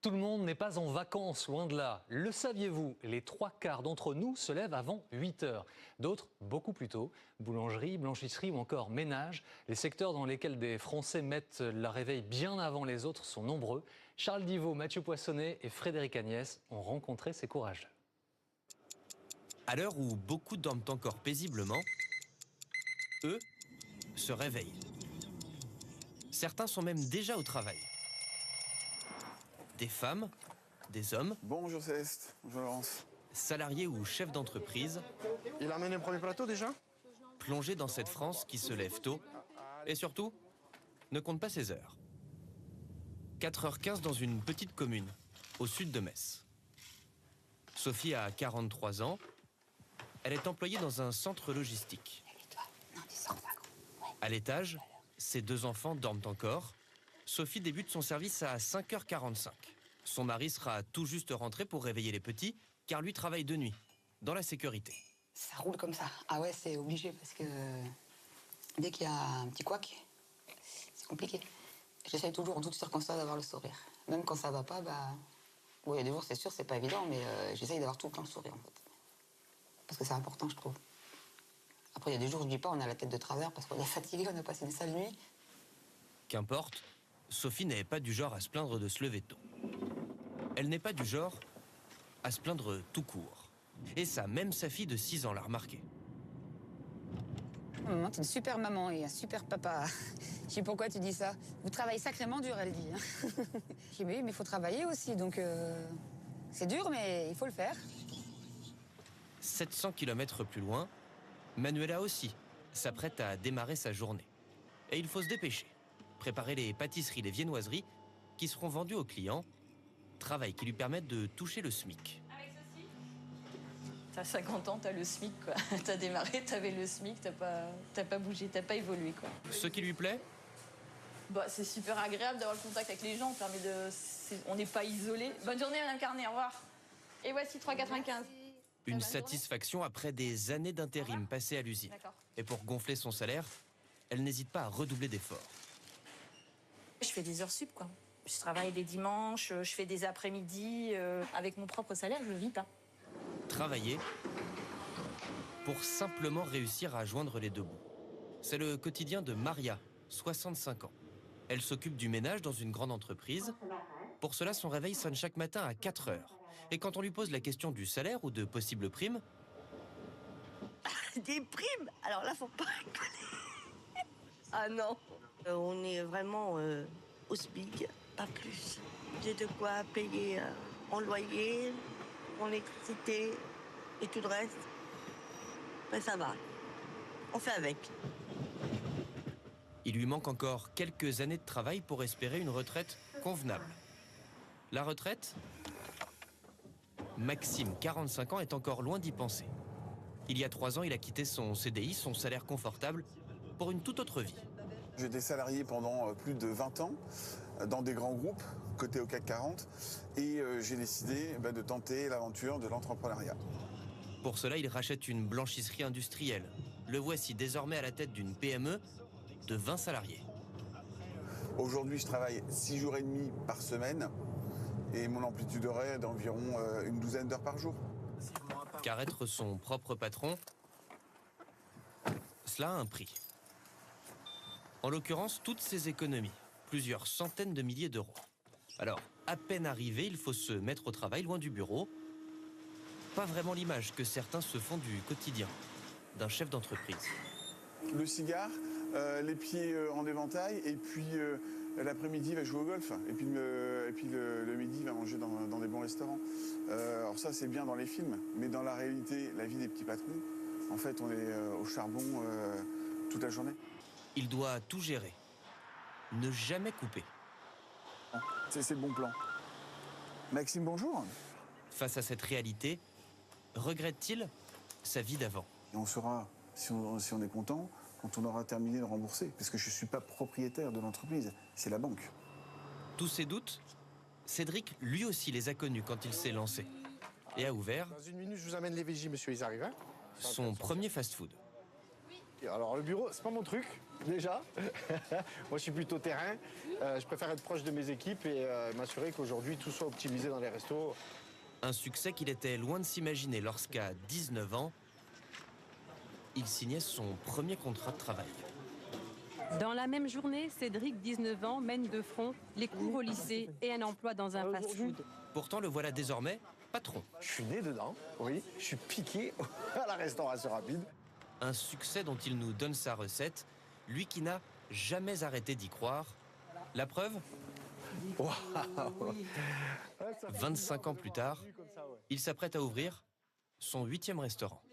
Tout le monde n'est pas en vacances, loin de là. Le saviez-vous? Les 3/4 d'entre nous se lèvent avant 8 heures. D'autres, beaucoup plus tôt. Boulangerie, blanchisserie ou encore ménage. Les secteurs dans lesquels des Français mettent la réveil bien avant les autres sont nombreux. Charles Divot, Mathieu Poissonnet et Frédéric Agnès ont rencontré ces courageux. À l'heure où beaucoup dorment encore paisiblement, eux se réveillent. Certains sont même déjà au travail. Des femmes, des hommes, Bonjour Céleste, bonjour Laurence. salariés ou chefs d'entreprise, Il a amené le premier plateau déjà? plongés dans cette France qui se lève tôt et surtout ne compte pas ses heures. 4h15 dans une petite commune, au sud de Metz. Sophie a 43 ans. Elle est employée dans un centre logistique. À l'étage, ses 2 enfants dorment encore. Sophie débute son service à 5h45. Son mari sera tout juste rentré pour réveiller les petits, car lui travaille de nuit, dans la sécurité. Ça roule comme ça. Ah ouais, c'est obligé parce que dès qu'il y a un petit couac, c'est compliqué. J'essaye toujours en toutes circonstances d'avoir le sourire. Même quand ça va pas, bon, il y a des jours, c'est sûr, c'est pas évident, mais j'essaye d'avoir tout le temps le sourire en fait. Parce que c'est important, je trouve. Après, il y a des jours où je dis pas, on a la tête de travers parce qu'on est fatigué, on a passé une sale nuit. Qu'importe, Sophie n'est pas du genre à se plaindre de se lever tôt. Elle n'est pas du genre à se plaindre tout court. Et ça, même sa fille de 6 ans l'a remarqué. Maman, t'es une super maman et un super papa. Je sais pourquoi tu dis ça. Vous travaillez sacrément dur, elle dit. Je dis, mais oui, mais il faut travailler aussi, donc c'est dur, mais il faut le faire. 700 km plus loin, Manuela aussi s'apprête à démarrer sa journée. Et il faut se dépêcher. Préparer les pâtisseries, les viennoiseries qui seront vendues aux clients. Travail qui lui permet de toucher le SMIC. T'as 50 ans, t'as le SMIC, quoi. T'as démarré, t'avais le SMIC, t'as pas bougé, t'as pas évolué, quoi. Ce qui lui plaît, Bah, c'est super agréable d'avoir le contact avec les gens, on n'est pas isolé. Bonne journée, Madame Carnet, au revoir. Et voici 3,95. une satisfaction après des années d'intérim passées à l'usine. D'accord. Et pour gonfler son salaire, elle n'hésite pas à redoubler d'efforts. Je fais des heures sup, quoi. Je travaille les dimanches, je fais des après-midi. Avec mon propre salaire, je vis pas. Travailler pour simplement réussir à joindre les deux bouts. C'est le quotidien de Maria, 65 ans. Elle s'occupe du ménage dans une grande entreprise. Pour cela, son réveil sonne chaque matin à 4 heures. Et quand on lui pose la question du salaire ou de possibles primes, Des primes? Alors là, faut pas rigoler. Ah non. On est vraiment au SMIC, pas plus. J'ai de quoi payer mon loyer, mon électricité et tout le reste. Mais ça va. On fait avec. il lui manque encore quelques années de travail pour espérer une retraite convenable. La retraite, Maxime, 45 ans, est encore loin d'y penser. Il y a 3 ans, il a quitté son CDI, son salaire confortable, pour une toute autre vie. J'étais salarié pendant plus de 20 ans dans des grands groupes, cotés au CAC 40, et j'ai décidé de tenter l'aventure de l'entrepreneuriat. Pour cela, il rachète une blanchisserie industrielle. Le voici désormais à la tête d'une PME de 20 salariés. Aujourd'hui, je travaille 6 jours et demi par semaine et mon amplitude horaire est d'environ une douzaine d'heures par jour. Car être son propre patron, cela a un prix. En l'occurrence, toutes ses économies, plusieurs centaines de milliers d'euros. Alors, à peine arrivé, il faut se mettre au travail loin du bureau. Pas vraiment l'image que certains se font du quotidien d'un chef d'entreprise. Le cigare, les pieds en éventail, et puis l'après-midi, il va jouer au golf. Et puis le midi, il va manger dans des bons restaurants. Alors ça, c'est bien dans les films, mais dans la réalité, la vie des petits patrons, en fait, on est au charbon toute la journée. Il doit tout gérer, ne jamais couper. C'est le bon plan. Maxime, bonjour. Face à cette réalité, regrette-t-il sa vie d'avant? Et on saura si on est content quand on aura terminé de rembourser, parce que je ne suis pas propriétaire de l'entreprise, c'est la banque. Tous ces doutes, Cédric, lui aussi, les a connus quand il s'est lancé et a ouvert Dans une minute, je vous amène les VJ, monsieur, ils arrivent. Hein. son premier fast-food. Alors, le bureau, c'est pas mon truc. déjà. Moi, je suis plutôt terrain. Je préfère être proche de mes équipes et m'assurer qu'aujourd'hui, tout soit optimisé dans les restos. Un succès qu'il était loin de s'imaginer lorsqu'à 19 ans, il signait son premier contrat de travail. Dans la même journée, Cédric, 19 ans, mène de front les cours au lycée et un emploi dans un fast-food. Pourtant, le voilà désormais patron. Je suis né dedans, oui. Je suis piqué à la restauration rapide. Un succès dont il nous donne sa recette, lui qui n'a jamais arrêté d'y croire. La preuve ? 25 ans plus tard, il s'apprête à ouvrir son 8e restaurant.